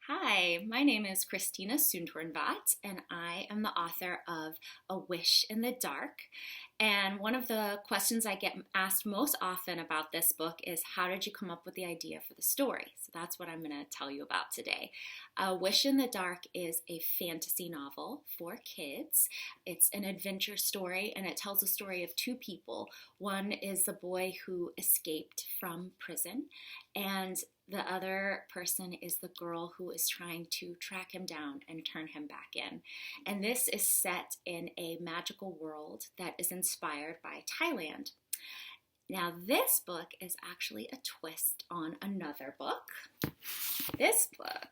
Hi, my name is Christina Sundtornvat, and I am the author of A Wish in the Dark. And one of the questions I get asked most often about this book is, how did you come up with the idea for the story? So that's what I'm going to tell you about today. A Wish in the Dark is a fantasy novel for kids. It's an adventure story, and it tells the story of two people. One is the boy who escaped from prison, and the other person is the girl who is trying to track him down and turn him back in. And this is set in a magical world that is inspired by Thailand. Now, this book is actually a twist on another book. This book,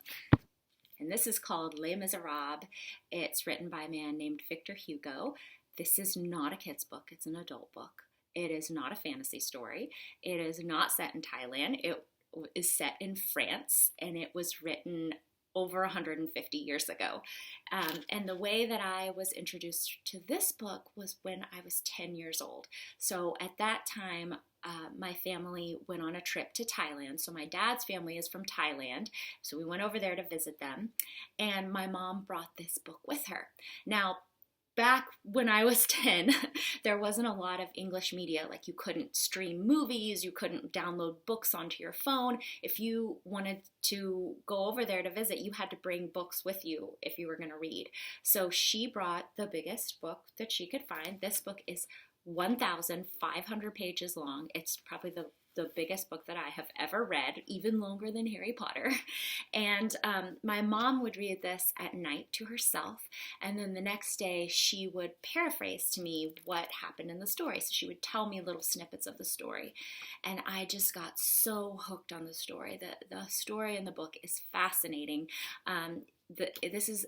and this is called Les Miserables. It's written by a man named Victor Hugo. This is not a kid's book, it's an adult book. It is not a fantasy story. It is not set in Thailand. It is set in France, and it was written over 150 years ago. And the way that I was introduced to this book was when I was 10 years old. So at that time, my family went on a trip to Thailand. So my dad's family is from Thailand. So we went over there to visit them, and my mom brought this book with her. Now, back when I was 10, there wasn't a lot of English media. Like, you couldn't stream movies, you couldn't download books onto your phone. If you wanted to go over there to visit, you had to bring books with you if you were going to read. So she brought the biggest book that she could find. This book is 1,500 pages long. It's probably the biggest book that I have ever read, even longer than Harry Potter. And my mom would read this at night to herself, and then the next day she would paraphrase to me what happened in the story. So she would tell me little snippets of the story, and I just got so hooked on the story. The story in the book is fascinating. This is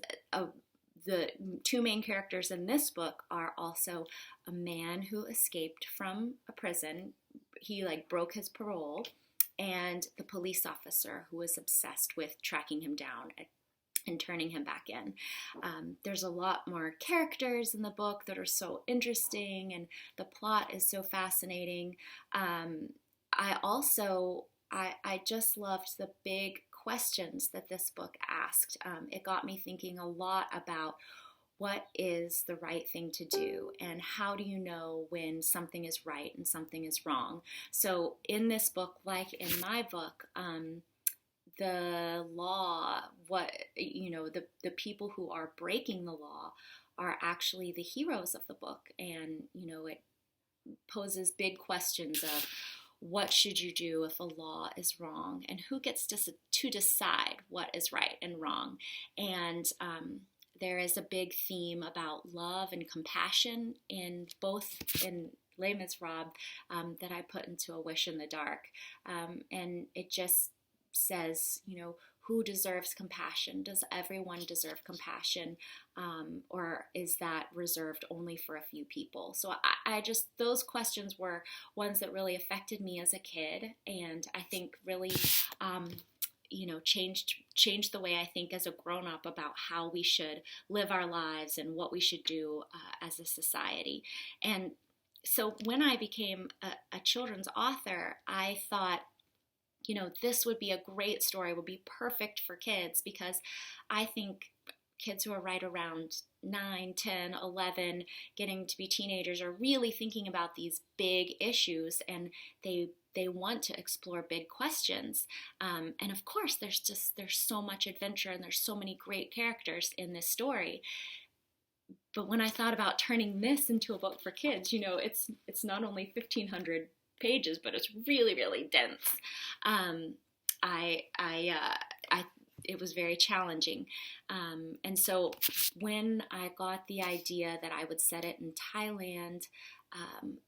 the two main characters in this book are also a man who escaped from a prison. He broke his parole, and the police officer who was obsessed with tracking him down and turning him back in. There's a lot more characters in the book that are so interesting, and the plot is so fascinating. I just loved the big questions that this book asked. It got me thinking a lot about what is the right thing to do, and how do you know when something is right and something is wrong. So in this book, like in my book, the law, the people who are breaking the law are actually the heroes of the book. And it poses big questions of, what should you do if a law is wrong, and who gets to decide what is right and wrong. And there is a big theme about love and compassion in Les Miserables that I put into A Wish in the Dark. And it just says, who deserves compassion? Does everyone deserve compassion? Or is that reserved only for a few people? So I just, those questions were ones that really affected me as a kid, and I think really changed the way I think as a grown-up about how we should live our lives and what we should do as a society. And so when I became a children's author, I thought, this would be a great story, would be perfect for kids, because I think kids who are right around 9, 10, 11, getting to be teenagers, are really thinking about these big issues, and they want to explore big questions. And of course, there's so much adventure, and there's so many great characters in this story. But when I thought about turning this into a book for kids, it's not only 1,500 pages, but it's really, really dense. It was very challenging. And so when I got the idea that I would set it in Thailand,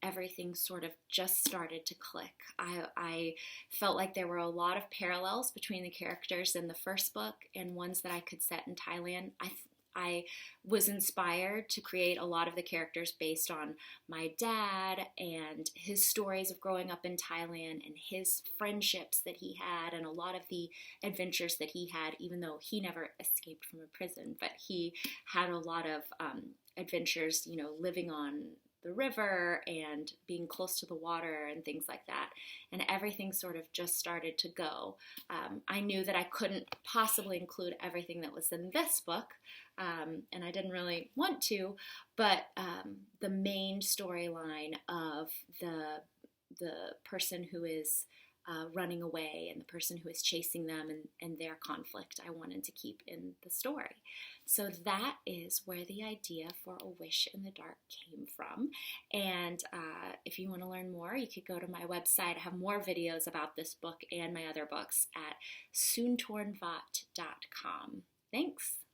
everything sort of just started to click. I felt like there were a lot of parallels between the characters in the first book and ones that I could set in Thailand. I was inspired to create a lot of the characters based on my dad and his stories of growing up in Thailand and his friendships that he had, and a lot of the adventures that he had, even though he never escaped from a prison, but he had a lot of adventures, living on the river and being close to the water and things like that. And everything sort of just started to go. I knew that I couldn't possibly include everything that was in this book, and I didn't really want to, but the main storyline of the person who is running away and the person who is chasing them and their conflict I wanted to keep in the story. So that is where the idea for A Wish in the Dark came from. And if you want to learn more, you could go to my website. I have more videos about this book and my other books at soontornvat.com. Thanks.